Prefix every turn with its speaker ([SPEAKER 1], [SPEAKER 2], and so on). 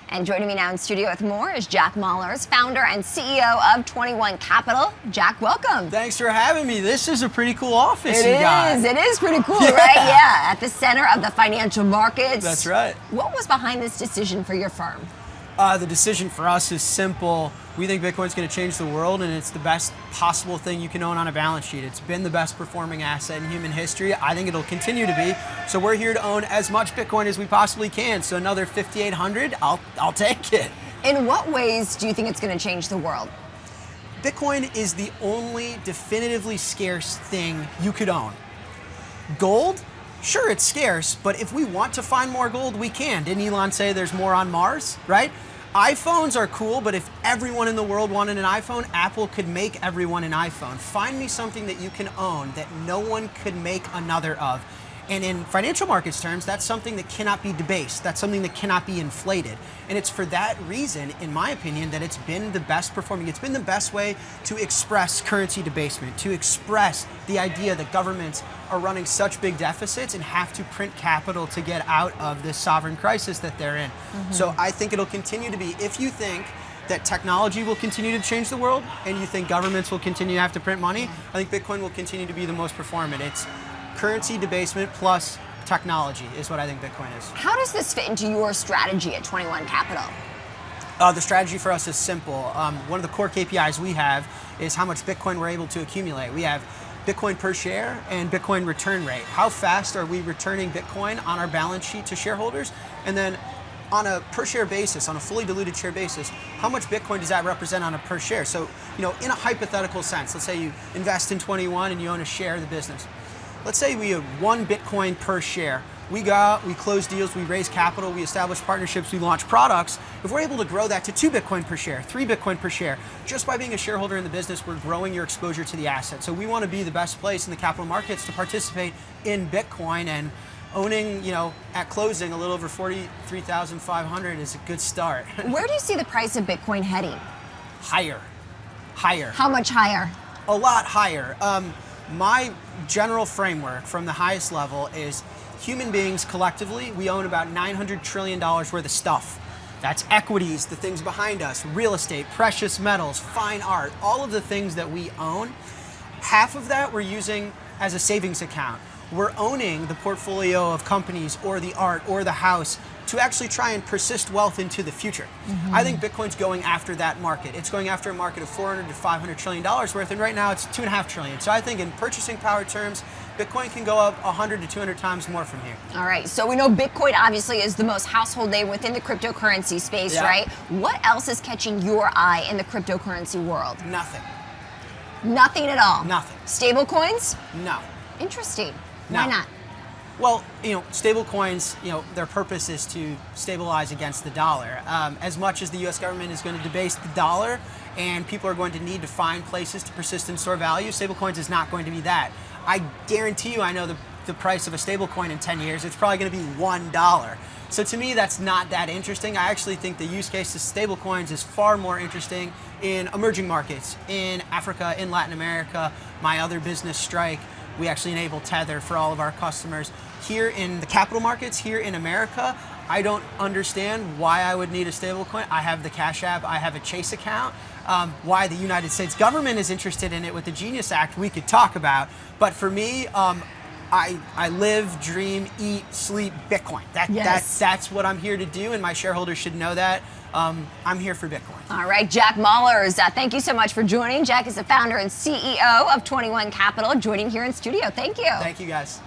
[SPEAKER 1] And joining me now in studio with more is Jack Mallers, founder and CEO of 21 Capital. Jack, welcome.
[SPEAKER 2] Thanks for having me. This is a pretty cool office
[SPEAKER 1] It is pretty cool, right? Yeah, at the center of the financial markets.
[SPEAKER 2] That's right.
[SPEAKER 1] What was behind this decision for your firm?
[SPEAKER 2] The decision for us is simple. We think Bitcoin's going to change the world, and it's the best possible thing you can own on a balance sheet. It's been the best performing asset in human history. I think it'll continue to be. So we're here to own as much Bitcoin as we possibly can. So another 5,800, I'll take it.
[SPEAKER 1] In what ways do you think it's going to change the world?
[SPEAKER 2] Bitcoin is the only definitively scarce thing you could own. Gold? Sure, it's scarce, but if we want to find more gold, we can. Didn't Elon say there's more on Mars, right? iPhones are cool, but if everyone in the world wanted an iPhone, Apple could make everyone an iPhone. Find me something that you can own that no one could make another of. And in financial markets terms, that's something that cannot be debased. That's something that cannot be inflated. And it's for that reason, in my opinion, that it's been the best performing. It's been the best way to express currency debasement, to express the idea that governments are running such big deficits and have to print capital to get out of this sovereign crisis that they're in. So I think it'll continue to be, if you think that technology will continue to change the world and you think governments will continue to have to print money, I think Bitcoin will continue to be the most performant. It's currency debasement plus technology is what I think Bitcoin is.
[SPEAKER 1] How does this fit into your strategy at 21 Capital?
[SPEAKER 2] The strategy for us is simple. One of the core KPIs we have is how much Bitcoin we're able to accumulate. We have Bitcoin per share and Bitcoin return rate. How fast are we returning Bitcoin on our balance sheet to shareholders? And then on a per share basis, on a fully diluted share basis, how much Bitcoin does that represent on a per share? So, in a hypothetical sense, let's say you invest in 21 and you own a share of the business. Let's say we have 1 Bitcoin per share. We go out, we close deals, we raise capital, we establish partnerships, we launch products. If we're able to grow that to 2 Bitcoin per share, 3 Bitcoin per share, just by being a shareholder in the business, we're growing your exposure to the asset. So we want to be the best place in the capital markets to participate in Bitcoin, and owning, at closing a little over 43,500 is a good start.
[SPEAKER 1] Where do you see the price of Bitcoin heading?
[SPEAKER 2] Higher.
[SPEAKER 1] How much higher?
[SPEAKER 2] A lot higher. My general framework from the highest level is human beings collectively, we own about $900 trillion worth of stuff. That's equities, the things behind us, real estate, precious metals, fine art, all of the things that we own. Half of that we're using as a savings account. We're owning the portfolio of companies or the art or the house to actually try and persist wealth into the future. I think Bitcoin's going after that market. It's going after a market of $400 to $500 trillion worth, and right now it's $2.5 trillion. So I think in purchasing power terms, Bitcoin can go up 100 to 200 times more from here.
[SPEAKER 1] All right, so we know Bitcoin obviously is the most household name within the cryptocurrency space, right? What else is catching your eye in the cryptocurrency world?
[SPEAKER 2] Nothing.
[SPEAKER 1] Nothing at all?
[SPEAKER 2] Nothing.
[SPEAKER 1] Stable coins?
[SPEAKER 2] No.
[SPEAKER 1] Interesting.
[SPEAKER 2] No.
[SPEAKER 1] Why not?
[SPEAKER 2] Well, stable coins, their purpose is to stabilize against the dollar. As much as the U.S. government is going to debase the dollar and people are going to need to find places to persist and store value, stable coins is not going to be that. I guarantee you, I know the price of a stable coin in 10 years, it's probably going to be $1. So to me, that's not that interesting. I actually think the use case of stable coins is far more interesting in emerging markets, in Africa, in Latin America. My other business, Strike, we actually enable Tether for all of our customers. Here in the capital markets, here in America, I don't understand why I would need a stable coin. I have the Cash App, I have a Chase account. Why the United States government is interested in it with the Genius Act, we could talk about. But for me, I live, dream, eat, sleep Bitcoin. That's what I'm here to do, and my shareholders should know that. I'm here for Bitcoin.
[SPEAKER 1] All right, Jack Mallers, thank you so much for joining. Jack is the founder and CEO of 21 Capital, joining here in studio. Thank you.
[SPEAKER 2] Thank you, guys.